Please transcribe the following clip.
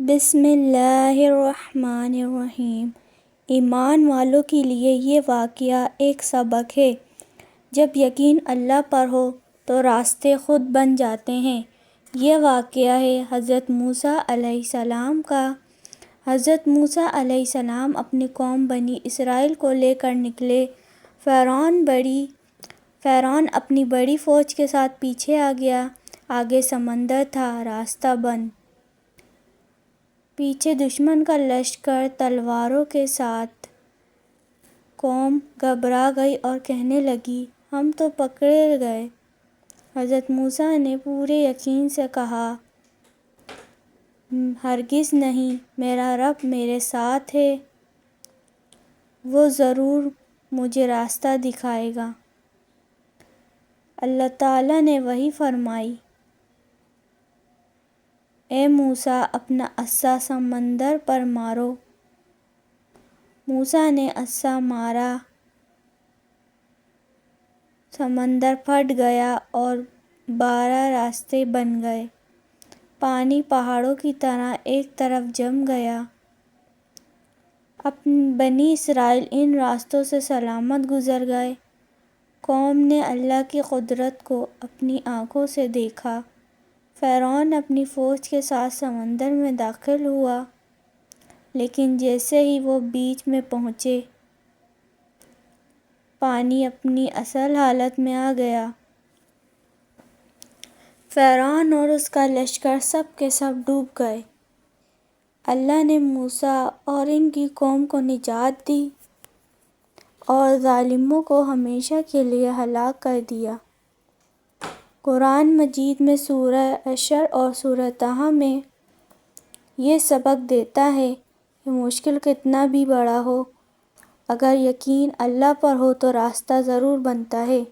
بسم اللہ الرحمن الرحیم۔ ایمان والوں کے لیے یہ واقعہ ایک سبق ہے۔ جب یقین اللہ پر ہو تو راستے خود بن جاتے ہیں۔ یہ واقعہ ہے حضرت موسیٰ علیہ السلام کا۔ حضرت موسیٰ علیہ السلام اپنی قوم بنی اسرائیل کو لے کر نکلے۔ فرعون اپنی بڑی فوج کے ساتھ پیچھے آ گیا۔ آگے سمندر تھا، راستہ بند۔ پیچھے دشمن کا لشکر تلواروں کے ساتھ۔ قوم گھبرا گئی اور کہنے لگی، ہم تو پکڑے گئے۔ حضرت موسیٰ نے پورے یقین سے کہا، ہرگز نہیں، میرا رب میرے ساتھ ہے، وہ ضرور مجھے راستہ دکھائے گا۔ اللہ تعالیٰ نے وحی فرمائی، اے موسیٰ اپنا عصا سمندر پر مارو۔ موسیٰ نے عصا مارا، سمندر پھٹ گیا اور 12 راستے بن گئے۔ پانی پہاڑوں کی طرح ایک طرف جم گیا۔ بنی اسرائیل ان راستوں سے سلامت گزر گئے۔ قوم نے اللہ کی قدرت کو اپنی آنکھوں سے دیکھا۔ فرعون اپنی فوج کے ساتھ سمندر میں داخل ہوا، لیکن جیسے ہی وہ بیچ میں پہنچے، پانی اپنی اصل حالت میں آ گیا۔ فرعون اور اس کا لشکر سب کے سب ڈوب گئے۔ اللہ نے موسیٰ اور ان کی قوم کو نجات دی اور ظالموں کو ہمیشہ کے لیے ہلاک کر دیا۔ قرآن مجید میں سورہ حشر اور سورہ طٰہٰ میں یہ سبق دیتا ہے کہ مشکل کتنا بھی بڑا ہو، اگر یقین اللہ پر ہو تو راستہ ضرور بنتا ہے۔